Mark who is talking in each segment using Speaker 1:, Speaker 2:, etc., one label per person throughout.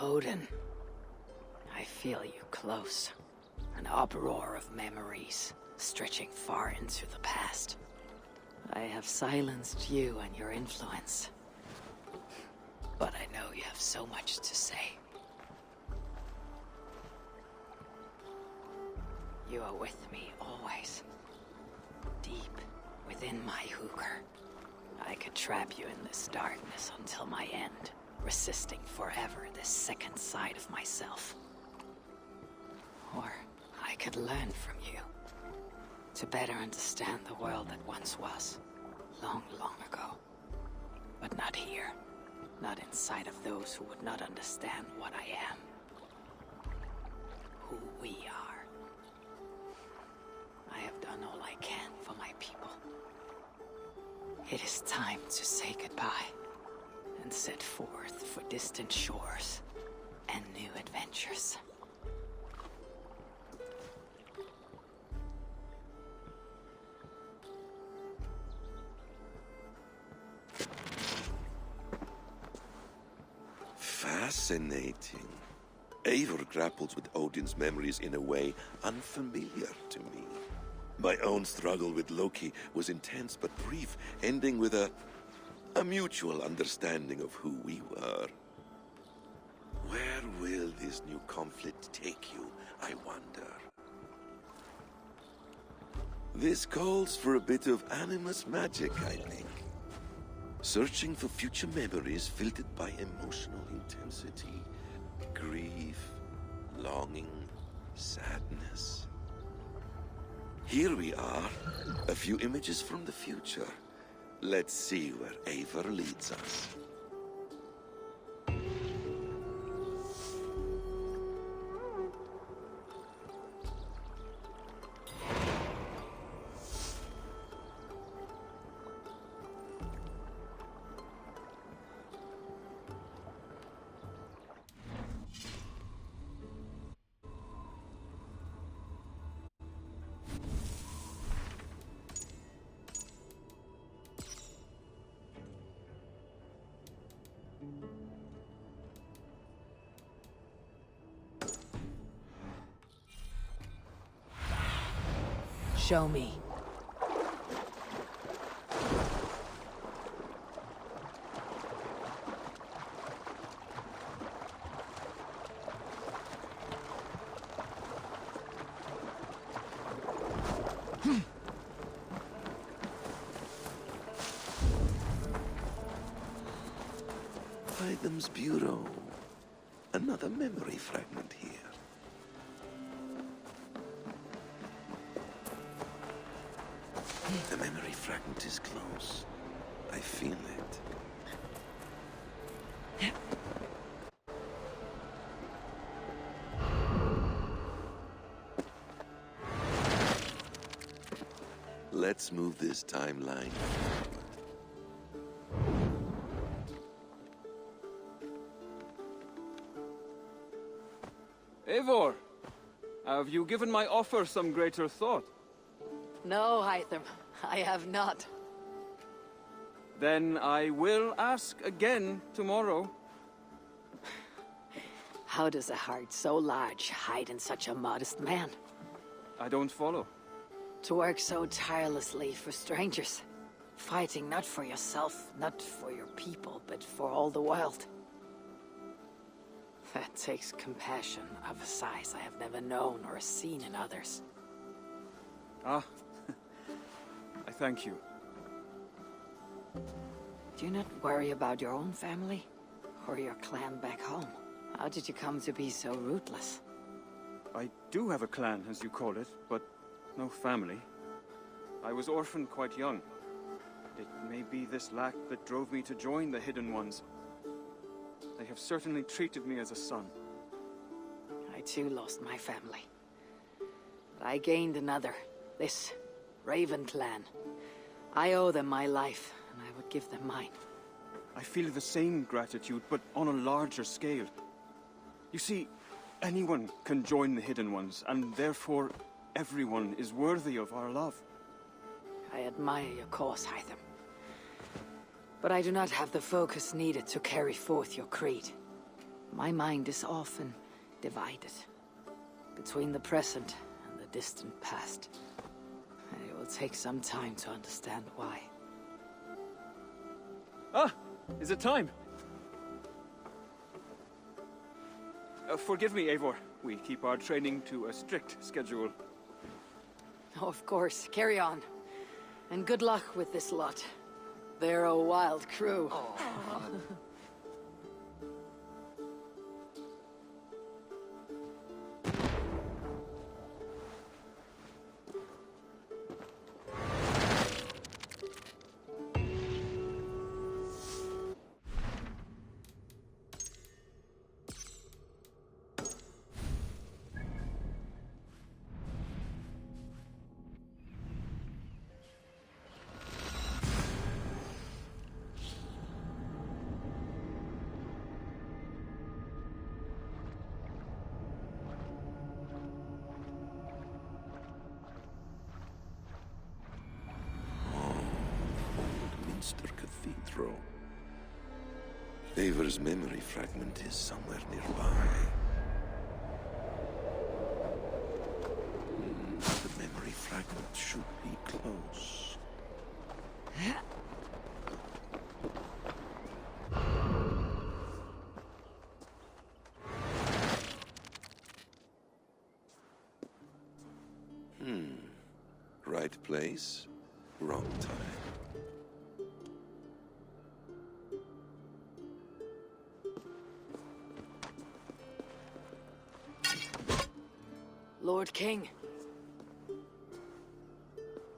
Speaker 1: Odin, I feel you close. An uproar of memories, stretching far into the past. I have silenced you and your influence. But I know you have so much to say. You are with me always. Deep within my hooker. I could trap you in this darkness until my end, resisting forever this second side of myself. Or I could learn from you, to better understand the world that once was, long, long ago. But not here, not inside of those who would not understand what I am. Who we are. I have done all I can for my people. It is time to say goodbye, and set forth for distant shores and new adventures.
Speaker 2: Fascinating. Eivor grapples with Odin's memories in a way unfamiliar to me. My own struggle with Loki was intense but brief, ending with a mutual understanding of who we were. Where will this new conflict take you, I wonder? This calls for a bit of animus magic, I think. Searching for future memories filtered by emotional intensity, grief, longing, sadness. Here we are, a few images from the future. Let's see where Eivor leads us.
Speaker 1: Show me.
Speaker 2: Items Bureau. Another memory fragment here. The memory fragment is close. I feel it. Let's move this timeline forward.
Speaker 3: Eivor, have you given my offer some greater thought?
Speaker 1: No, Hytham, I have not.
Speaker 3: Then I will ask again tomorrow.
Speaker 1: How does a heart so large hide in such a modest man?
Speaker 3: I don't follow.
Speaker 1: To work so tirelessly for strangers. Fighting not for yourself, not for your people, but for all the world. That takes compassion of a size I have never known or seen in others.
Speaker 3: Ah, I thank you.
Speaker 1: Do you not worry about your own family? Or your clan back home? How did you come to be so rootless?
Speaker 3: I do have a clan, as you call it, but no family. I was orphaned quite young. It may be this lack that drove me to join the Hidden Ones. They have certainly treated me as a son.
Speaker 1: I too lost my family. But I gained another. This Raven clan. I owe them my life, and I would give them mine.
Speaker 3: I feel the same gratitude, but on a larger scale. You see, anyone can join the Hidden Ones, and therefore everyone is worthy of our love.
Speaker 1: I admire your cause, Hytham. But I do not have the focus needed to carry forth your creed. My mind is often divided between the present and the distant past. It will take some time to understand why.
Speaker 3: Ah! Is it time? Forgive me, Eivor. We keep our training to a strict schedule.
Speaker 1: Oh, of course. Carry on. And good luck with this lot. They're a wild crew.
Speaker 2: Minster Cathedral. Eivor's memory fragment is somewhere nearby. The memory fragment should be close. Right place, wrong time.
Speaker 1: Lord King.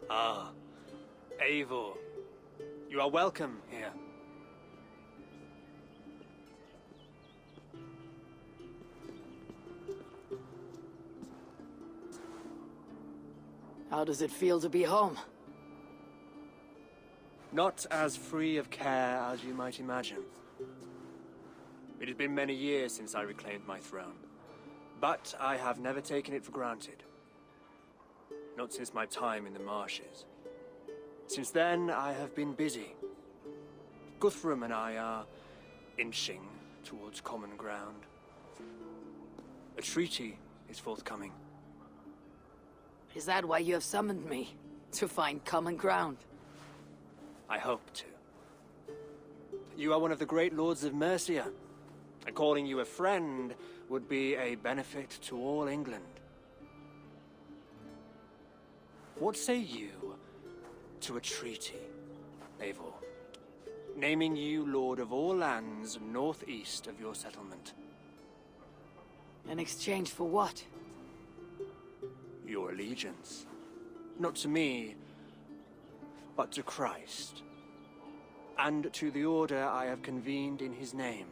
Speaker 4: Ah, Eivor. You are welcome here.
Speaker 1: How does it feel to be home?
Speaker 4: Not as free of care as you might imagine. It has been many years since I reclaimed my throne, but I have never taken it for granted. Not since my time in the marshes. Since then, I have been busy. Guthrum and I are inching towards common ground. A treaty is forthcoming.
Speaker 1: Is that why you have summoned me? To find common ground?
Speaker 4: I hope to. You are one of the great lords of Mercia, and calling you a friend would be a benefit to all England. What say you to a treaty, Eivor? Naming you lord of all lands northeast of your settlement.
Speaker 1: In exchange for what?
Speaker 4: Your allegiance. Not to me, but to Christ. And to the order I have convened in his name.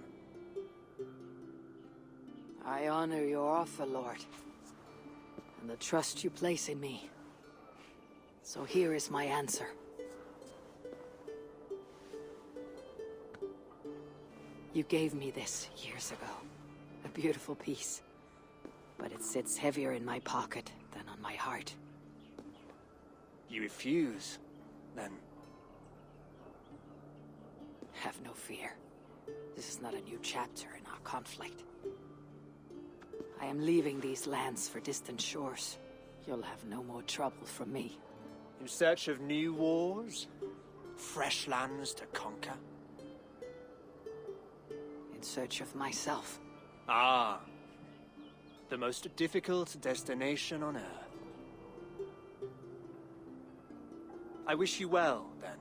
Speaker 1: I honor your offer, Lord, and the trust you place in me. So here is my answer. You gave me this years ago. A beautiful piece. But it sits heavier in my pocket than on my heart.
Speaker 4: You refuse, then?
Speaker 1: Have no fear. This is not a new chapter in our conflict. I am leaving these lands for distant shores. You'll have no more trouble from me.
Speaker 4: In search of new wars? Fresh lands to conquer?
Speaker 1: In search of myself.
Speaker 4: Ah. The most difficult destination on Earth. I wish you well, then.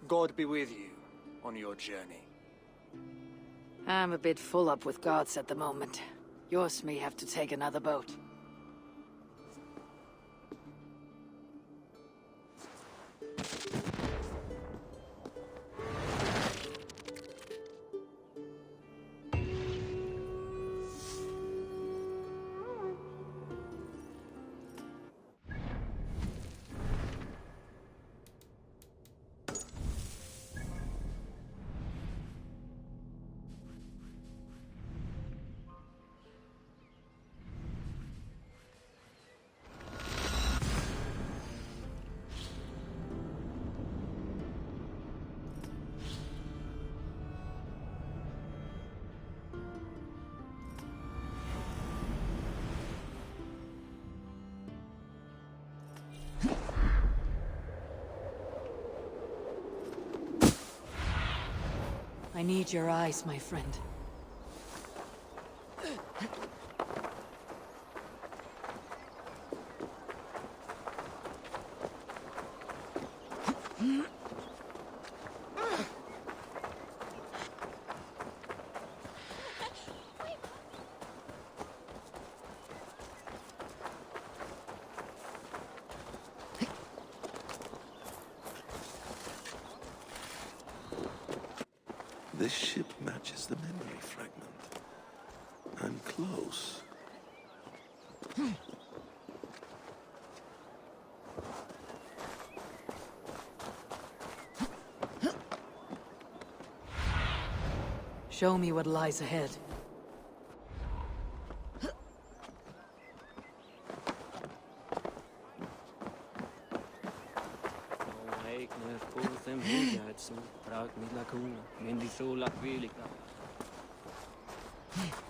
Speaker 4: God be with you on your journey.
Speaker 1: I'm a bit full up with gods at the moment. Yours may have to take another boat. I need your eyes, my friend.
Speaker 2: This ship matches the memory fragment. I'm close.
Speaker 1: Show me what lies ahead.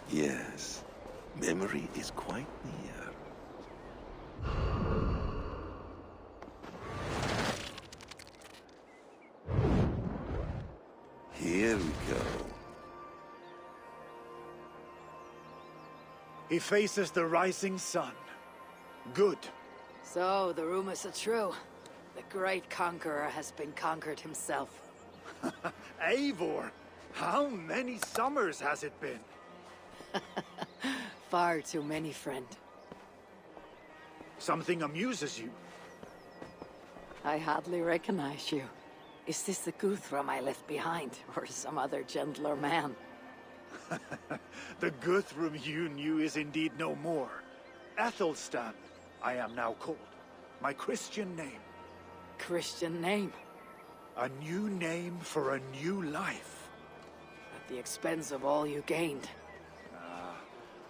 Speaker 2: Yes, memory is quite near. Here we go.
Speaker 5: He faces the rising sun. Good.
Speaker 1: So, the rumors are true. The great conqueror has been conquered himself.
Speaker 5: Eivor, how many summers has it been?
Speaker 1: Far too many, friend.
Speaker 5: Something amuses you.
Speaker 1: I hardly recognize you. Is this the Guthrum I left behind, or some other gentler man?
Speaker 5: The Guthrum you knew is indeed no more. Athelstan, I am now called. My Christian name.
Speaker 1: Christian name,
Speaker 5: A new name for a new life.
Speaker 1: at the expense of all you gained.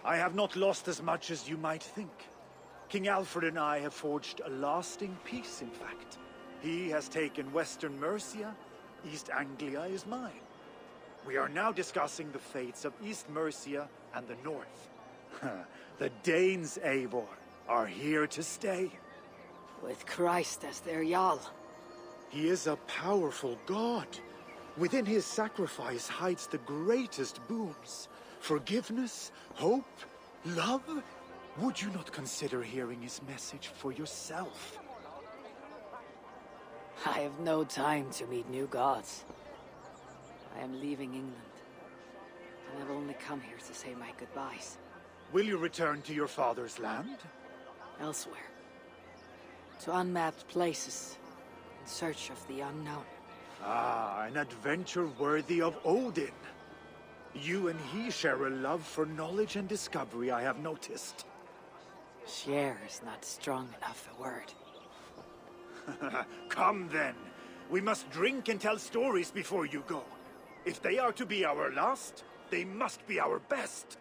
Speaker 5: I have not lost as much as you might think. King Alfred and I have forged a lasting peace, in fact. He has taken Western Mercia, East Anglia is mine. We are now discussing the fates of East Mercia and the North. The Danes, Eivor, are here to stay.
Speaker 1: With Christ as their Jarl.
Speaker 5: He is a powerful god. Within his sacrifice hides the greatest boons. Forgiveness, hope, love. Would you not consider hearing his message for yourself?
Speaker 1: I have no time to meet new gods. I am leaving England. And I've only come here to say my goodbyes.
Speaker 5: Will you return to your father's land?
Speaker 1: Elsewhere. To unmapped places. In search of the unknown.
Speaker 5: Ah, an adventure worthy of Odin. You and he share a love for knowledge and discovery, I have noticed.
Speaker 1: Share is not strong enough a word.
Speaker 5: Come then. We must drink and tell stories before you go. If they are to be our last, they must be our best.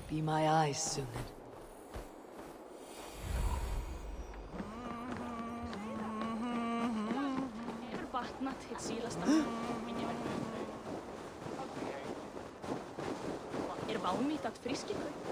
Speaker 1: Be my eyes, Sunan.
Speaker 6: Hefur batnað hið síðasta. Vánýtt frískikaup.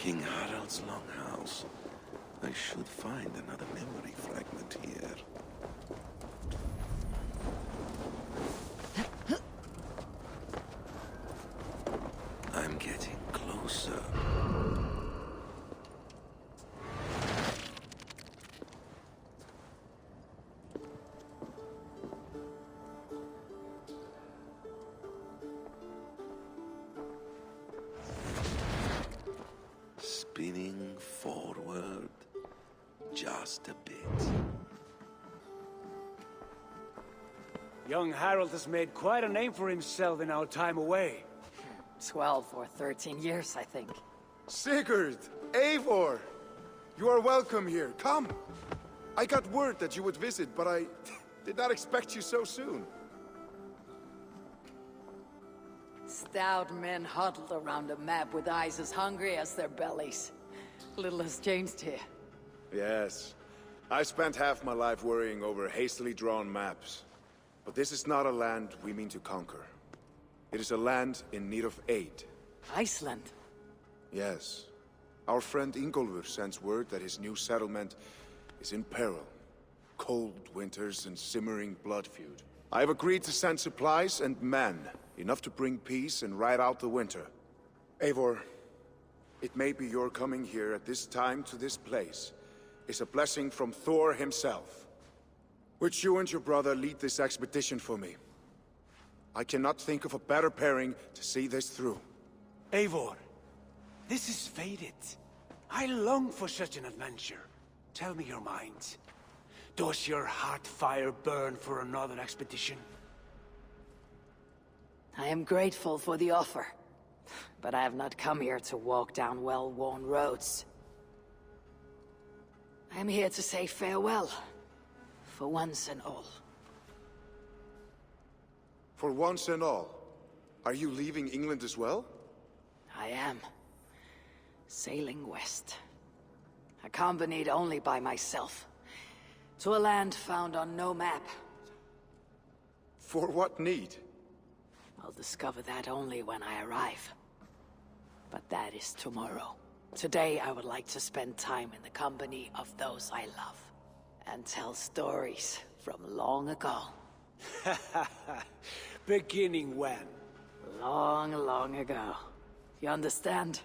Speaker 2: King Harald's longhouse. I should find another memory fragment here. I'm getting closer. Spinning forward just a bit.
Speaker 7: Young Harold has made quite a name for himself in our time away.
Speaker 1: 12 or 13 years, I think.
Speaker 8: Sigurd! Eivor! You are welcome here. Come! I got word that you would visit, but I did not expect you so soon.
Speaker 1: Stout men huddled around a map with eyes as hungry as their bellies. Little has changed here.
Speaker 8: Yes. I spent half my life worrying over hastily drawn maps. But this is not a land we mean to conquer. It is a land in need of aid.
Speaker 1: Iceland?
Speaker 8: Yes. Our friend Ingólfur sends word that his new settlement is in peril. Cold winters and simmering blood feud. I have agreed to send supplies and men, enough to bring peace and ride out the winter. Eivor, it may be your coming here at this time to this place is a blessing from Thor himself. Would you and your brother lead this expedition for me? I cannot think of a better pairing to see this through.
Speaker 7: Eivor, this is fated. I long for such an adventure. Tell me your mind. Does your heart fire burn for another expedition?
Speaker 1: I am grateful for the offer, but I have not come here to walk down well-worn roads. I am here to say farewell, for once and all.
Speaker 8: For once and all, are you leaving England as well?
Speaker 1: I am. Sailing west. Accompanied only by myself. To a land found on no map.
Speaker 8: For what need?
Speaker 1: I'll discover that only when I arrive. But that is tomorrow. Today I would like to spend time in the company of those I love. And tell stories from long ago.
Speaker 7: Beginning when?
Speaker 1: Long, long ago. You understand?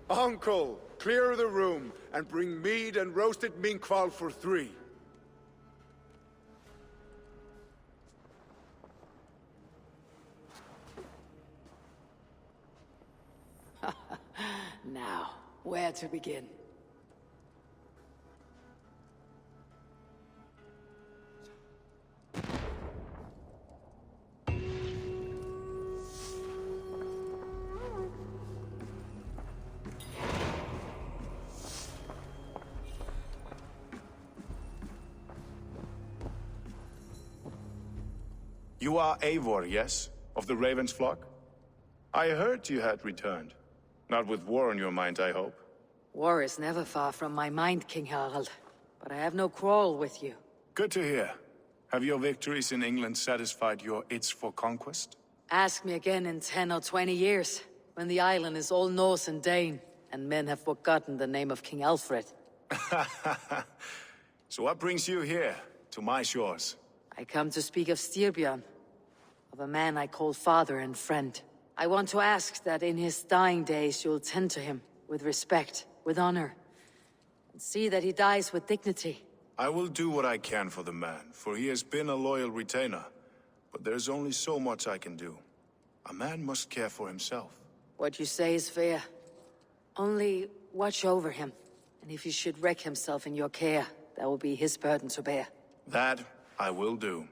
Speaker 8: Uncle, clear the room and bring mead and roasted minkwal for 3.
Speaker 1: Now, where to begin?
Speaker 9: You are Eivor, yes? Of the Raven's flock? I heard you had returned. Not with war on your mind, I hope.
Speaker 1: War is never far from my mind, King Harald. But I have no quarrel with you.
Speaker 9: Good to hear. Have your victories in England satisfied your itch for conquest?
Speaker 1: Ask me again in 10 or 20 years, when the island is all Norse and Dane, and men have forgotten the name of King Alfred.
Speaker 9: So what brings you here, to my shores?
Speaker 1: I come to speak of Styrbjörn, of a man I call father and friend. I want to ask that in his dying days you'll tend to him, with respect, with honor, and see that he dies with dignity.
Speaker 9: I will do what I can for the man, for he has been a loyal retainer. But there's only so much I can do. A man must care for himself.
Speaker 1: What you say is fair. Only watch over him, and if he should wreck himself in your care, that will be his burden to bear.
Speaker 9: That I will do.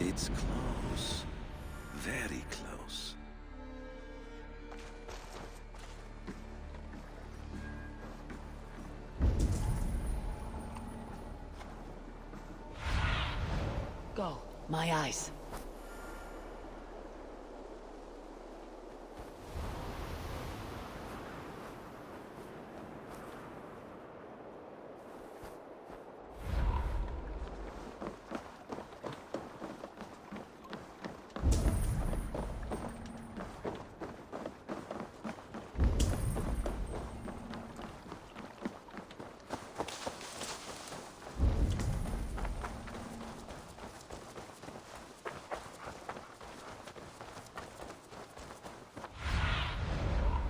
Speaker 2: It's close. Very close.
Speaker 1: Go. My eyes.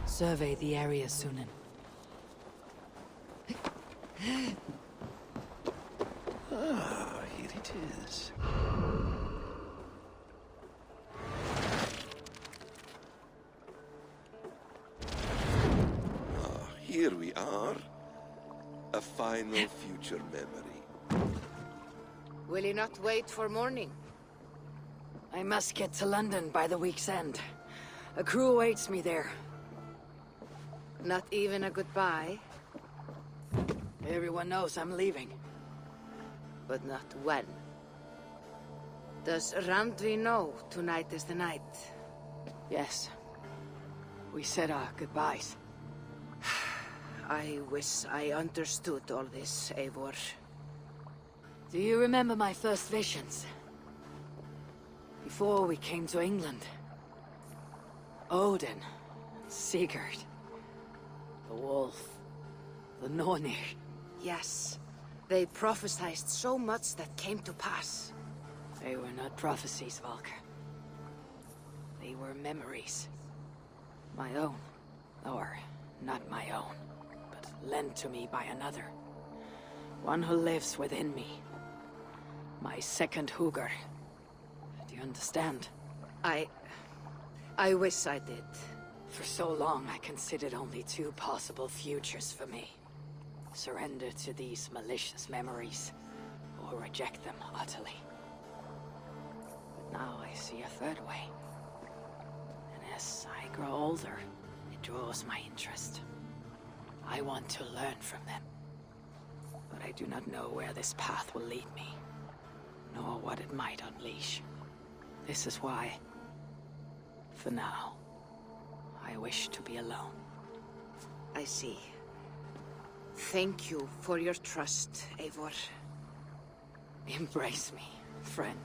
Speaker 1: Survey the area, Sunan.
Speaker 2: Ah, here it is. Here we are. A final future memory.
Speaker 10: Will you not wait for morning?
Speaker 1: I must get to London by the week's end. A crew awaits me there.
Speaker 10: Not even a goodbye,
Speaker 1: Everyone knows I'm leaving.
Speaker 10: but not when. Does Randvi know tonight is the night?
Speaker 1: Yes. We said our goodbyes.
Speaker 10: I wish I understood all this, Eivor.
Speaker 1: Do you remember my first visions? Before we came to England. Odin, Sigurd, the wolf, the Nornir.
Speaker 10: Yes, they prophesied so much that came to pass.
Speaker 1: They were not prophecies, Valka. They were memories. My own. Or, not my own, but lent to me by another. One who lives within me. My second Hugr. Do you understand?
Speaker 10: I wish I did.
Speaker 1: For so long, I considered only two possible futures for me. Surrender to these malicious memories, or reject them utterly. But now I see a third way. And as I grow older, it draws my interest. I want to learn from them. But I do not know where this path will lead me, nor what it might unleash. This is why, for now, I wish to be alone.
Speaker 10: I see. Thank you for your trust, Eivor.
Speaker 1: Embrace me, friend.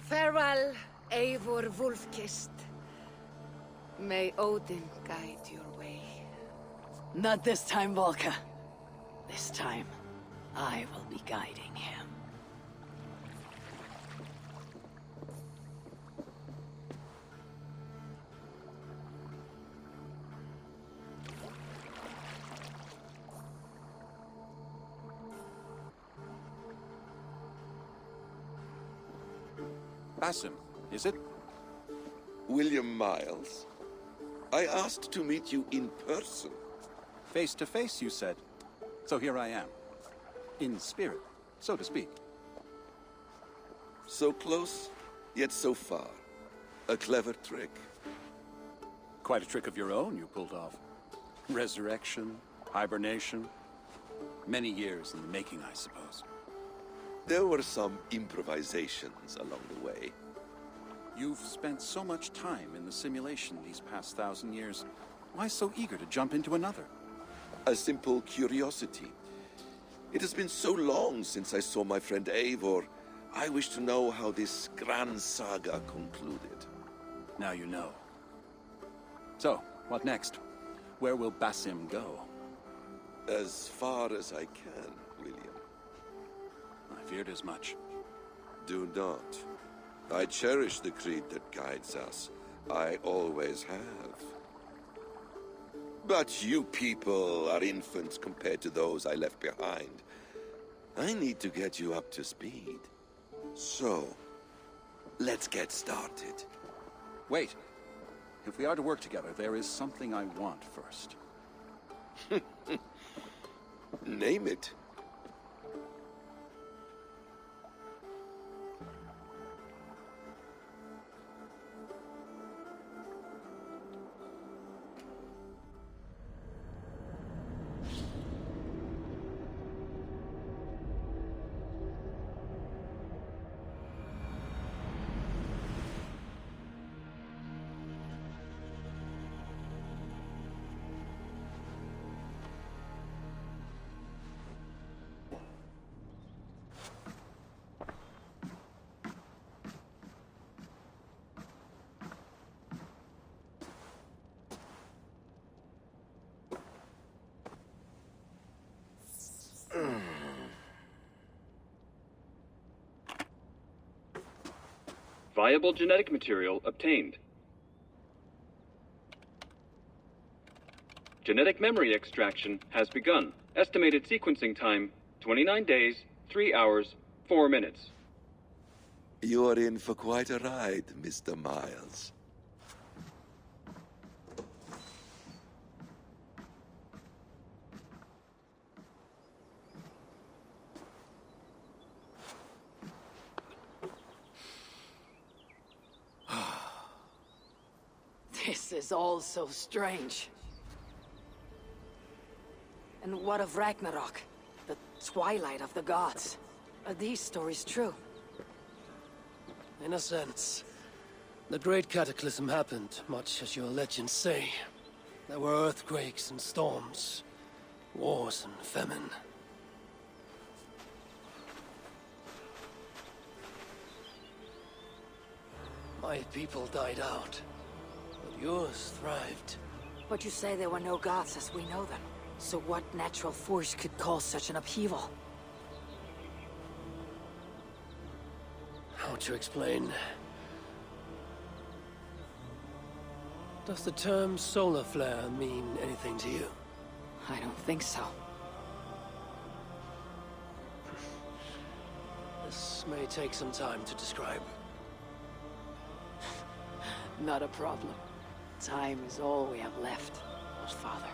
Speaker 10: Farewell, Eivor Wolf-Kissed. May Odin guide your way.
Speaker 1: Not this time, Volka. This time, I will be guiding him.
Speaker 3: Basim, is it?
Speaker 2: William Miles. I asked to meet you in person.
Speaker 11: Face to face, you said. So here I am. In spirit, so to speak.
Speaker 2: So close, yet so far. A clever trick.
Speaker 11: Quite a trick of your own you pulled off. Resurrection, hibernation. Many years in the making, I suppose.
Speaker 2: There were some improvisations along the way.
Speaker 11: You've spent so much time in the simulation these past 1,000 years. Why so eager to jump into another?
Speaker 2: A simple curiosity. It has been so long since I saw my friend Eivor. I wish to know how this grand saga concluded.
Speaker 11: Now you know. So, what next? Where will Basim go?
Speaker 2: As far as I can, William.
Speaker 11: I feared as much.
Speaker 2: Do not. I cherish the creed that guides us. I always have. But you people are infants compared to those I left behind. I need to get you up to speed. So, let's get started.
Speaker 11: Wait. If we are to work together, there is something I want first.
Speaker 2: Name it.
Speaker 12: Viable genetic material obtained. Genetic memory extraction has begun. Estimated sequencing time, 29 days, 3 hours, 4 minutes.
Speaker 2: You're in for quite a ride, Mr. Miles.
Speaker 10: This is all so strange. And what of Ragnarok? The twilight of the gods? Are these stories true?
Speaker 13: In a sense. The Great Cataclysm happened, much as your legends say. There were earthquakes and storms, wars and famine. My people died out, but yours thrived.
Speaker 10: But you say there were no gods as we know them. So what natural force could cause such an upheaval?
Speaker 13: How to explain? Does the term solar flare mean anything to you?
Speaker 10: I don't think so.
Speaker 13: This may take some time to describe.
Speaker 10: Not a problem. Time is all we have left, Father.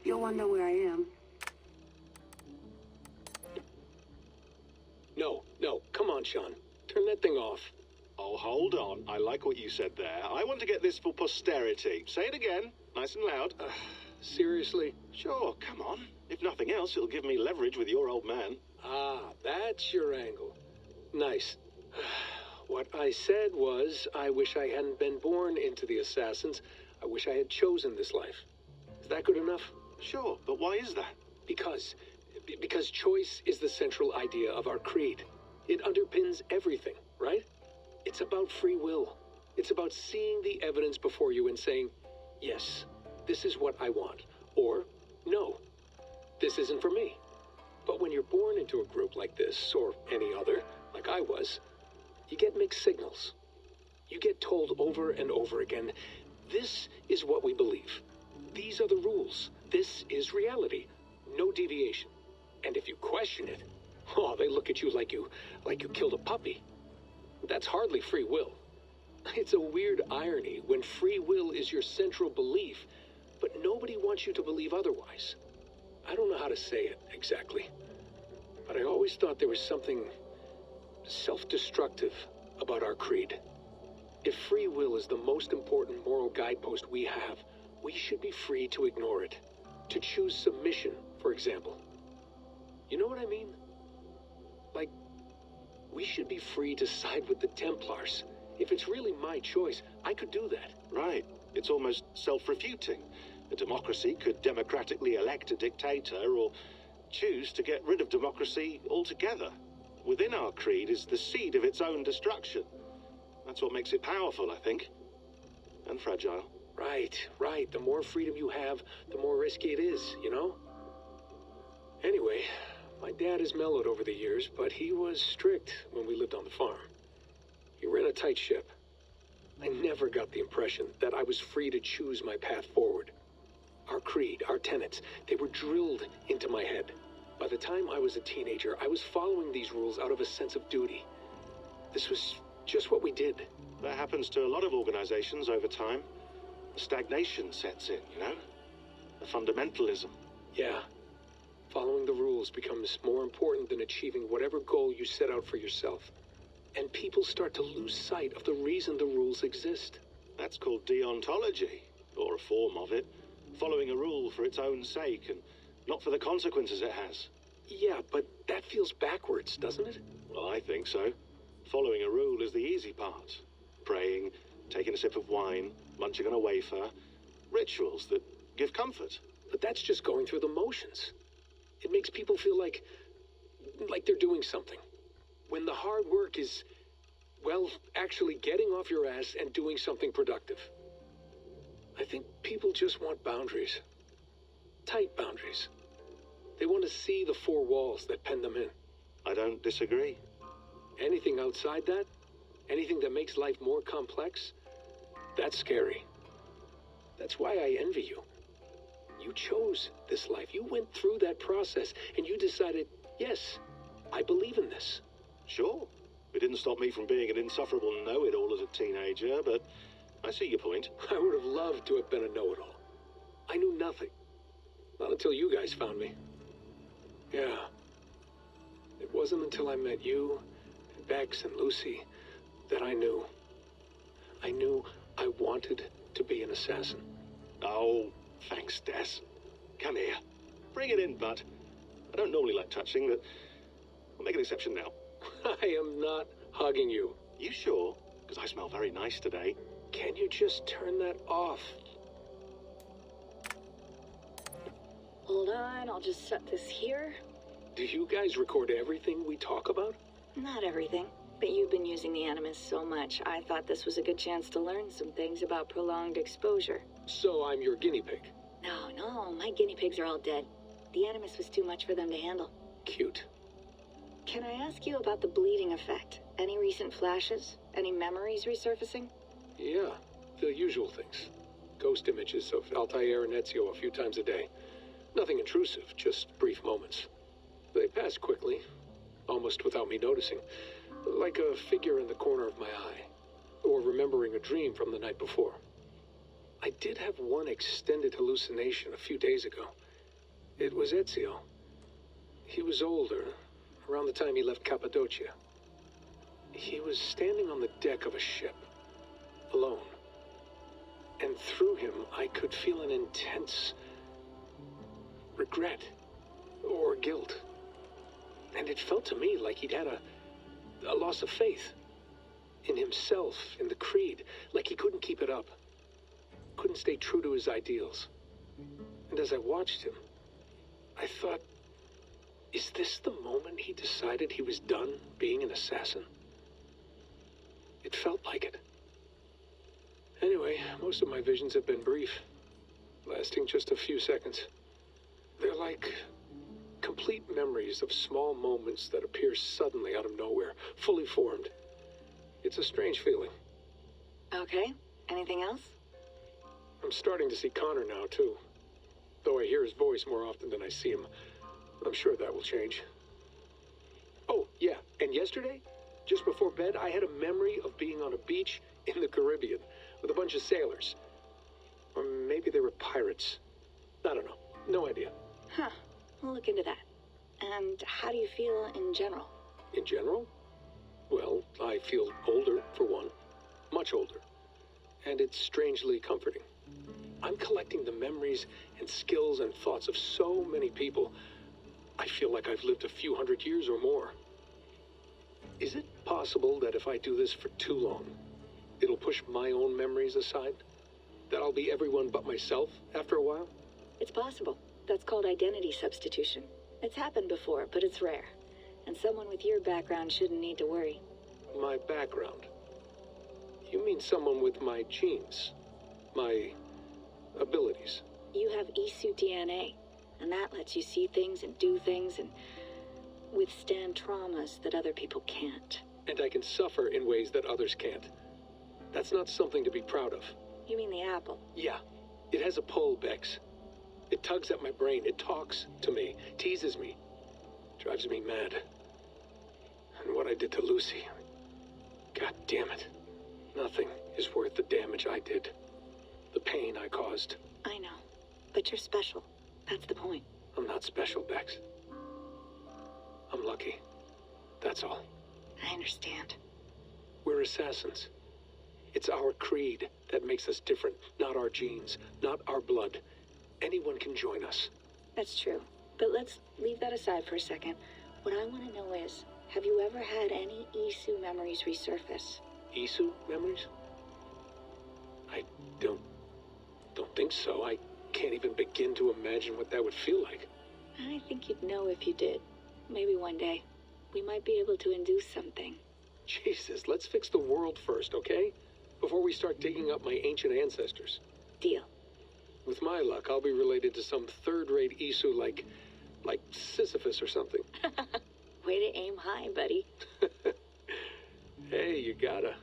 Speaker 14: You'll wonder where I am.
Speaker 13: No, come on, Sean. Turn that thing off.
Speaker 15: Oh, hold on. I like what you said there. I want to get this for posterity. Say it again, nice and loud.
Speaker 13: Seriously?
Speaker 15: Sure, come on. If nothing else, it'll give me leverage with your old man.
Speaker 13: Ah, that's your angle. Nice. What I said was, I wish I hadn't been born into the Assassins. I wish I had chosen this life. Is that good enough?
Speaker 15: Sure, but why is that?
Speaker 13: Because choice is the central idea of our creed. It underpins everything, right? It's about free will. It's about seeing the evidence before you and saying, yes, this is what I want. Or, no, this isn't for me. But when you're born into a group like this, or any other, like I was, you get mixed signals. You get told over and over again, this is what we believe. These are the rules. This is reality. No deviation. And if you question it, oh, they look at you like you killed a puppy. That's hardly free will. It's a weird irony when free will is your central belief, but nobody wants you to believe otherwise. I don't know how to say it exactly, but I always thought there was something self-destructive about our creed. If free will is the most important moral guidepost we have, we should be free to ignore it. To choose submission, for example. You know what I mean? Like, we should be free to side with the Templars. If it's really my choice, I could do that.
Speaker 15: Right. It's almost self-refuting. A democracy could democratically elect a dictator or choose to get rid of democracy altogether. Within our creed is the seed of its own destruction. That's what makes it powerful, I think. And fragile.
Speaker 13: Right. The more freedom you have, the more risky it is, you know? Anyway, my dad has mellowed over the years, but he was strict when we lived on the farm. He ran a tight ship. I never got the impression that I was free to choose my path forward. Our creed, our tenets, they were drilled into my head. By the time I was a teenager, I was following these rules out of a sense of duty. This was just what we did.
Speaker 15: That happens to a lot of organizations over time. Stagnation sets in, you know? A fundamentalism.
Speaker 13: Yeah. Following the rules becomes more important than achieving whatever goal you set out for yourself. And people start to lose sight of the reason the rules exist.
Speaker 15: That's called deontology, or a form of it. Following a rule for its own sake, and not for the consequences it has.
Speaker 13: Yeah, but that feels backwards, doesn't it?
Speaker 15: Well, I think so. Following a rule is the easy part. Praying, taking a sip of wine, munching on a wafer. Rituals that give comfort.
Speaker 13: But that's just going through the motions. It makes people feel like they're doing something. When the hard work is, well, actually getting off your ass and doing something productive. I think people just want boundaries. Tight boundaries. They want to see the four walls that pen them in.
Speaker 15: I don't disagree.
Speaker 13: Anything outside that, anything that makes life more complex, that's scary. That's why I envy you. You chose this life. You went through that process, and you decided, yes, I believe in this.
Speaker 15: Sure. It didn't stop me from being an insufferable know-it-all as a teenager, but I see your point.
Speaker 13: I would have loved to have been a know-it-all. I knew nothing. Not until you guys found me. Yeah. It wasn't until I met you, and Bex and Lucy, that I knew. I knew I wanted to be an assassin.
Speaker 15: Oh, thanks, Des. Come here. Bring it in, bud. I don't normally like touching, but I'll make an exception now.
Speaker 13: I am not hugging you.
Speaker 15: You sure? Because I smell very nice today.
Speaker 13: Can you just turn that off?
Speaker 16: Hold on, I'll just set this here.
Speaker 13: Do you guys record everything we talk about?
Speaker 16: Not everything, but you've been using the Animus so much, I thought this was a good chance to learn some things about prolonged exposure.
Speaker 13: So I'm your guinea pig?
Speaker 16: No, my guinea pigs are all dead. The Animus was too much for them to handle.
Speaker 13: Cute.
Speaker 16: Can I ask you about the bleeding effect? Any recent flashes? Any memories resurfacing?
Speaker 13: Yeah, the usual things. Ghost images of Altair and Ezio a few times a day. Nothing intrusive, just brief moments. They pass quickly, almost without me noticing. Like a figure in the corner of my eye. Or remembering a dream from the night before. I did have one extended hallucination a few days ago. It was Ezio. He was older, around the time he left Cappadocia. He was standing on the deck of a ship, alone. And through him, I could feel an intense regret or guilt. And it felt to me like he'd had a loss of faith in himself, in the creed, like he couldn't keep it up, couldn't stay true to his ideals. And as I watched him, I thought, is this the moment he decided he was done being an assassin? It felt like it. Anyway, most of my visions have been brief, lasting just a few seconds. They're like complete memories of small moments that appear suddenly out of nowhere, fully formed. It's a strange feeling.
Speaker 16: Okay. Anything else?
Speaker 13: I'm starting to see Connor now, too. Though I hear his voice more often than I see him. I'm sure that will change. Oh, yeah, and yesterday, just before bed, I had a memory of being on a beach in the Caribbean with a bunch of sailors. Or maybe they were pirates. I don't know. No idea.
Speaker 16: Huh. We'll look into that. And how do you feel in general?
Speaker 13: In general? Well, I feel older, for one. Much older. And it's strangely comforting. I'm collecting the memories and skills and thoughts of so many people. I feel like I've lived a few hundred years or more. Is it possible that if I do this for too long, it'll push my own memories aside? That I'll be everyone but myself after a while?
Speaker 16: It's possible. That's called identity substitution. It's happened before, but it's rare. And someone with your background shouldn't need to worry.
Speaker 13: My background? You mean someone with my genes? My abilities?
Speaker 16: You have Isu DNA, and that lets you see things and do things and withstand traumas that other people can't.
Speaker 13: And I can suffer in ways that others can't. That's not something to be proud of.
Speaker 16: You mean the apple?
Speaker 13: Yeah. It has a pull, Bex. It tugs at my brain. It talks to me. Teases me. Drives me mad. And what I did to Lucy... God damn it. Nothing is worth the damage I did. The pain I caused.
Speaker 16: I know. But you're special. That's the point.
Speaker 13: I'm not special, Bex. I'm lucky. That's all.
Speaker 16: I understand.
Speaker 13: We're assassins. It's our creed that makes us different, not our genes, not our blood. Anyone can join us.
Speaker 16: That's true. But let's leave that aside for a second. What I want to know is, have you ever had any Isu memories resurface?
Speaker 13: Isu memories? I don't think so. I can't even begin to imagine what that would feel like.
Speaker 16: I think you'd know if you did. Maybe one day. We might be able to induce something.
Speaker 13: Jesus, let's fix the world first, okay? Before we start digging up my ancient ancestors.
Speaker 16: Deal.
Speaker 13: With my luck, I'll be related to some third-rate Isu like Sisyphus or something.
Speaker 16: Way to aim high, buddy.
Speaker 13: Hey, you gotta.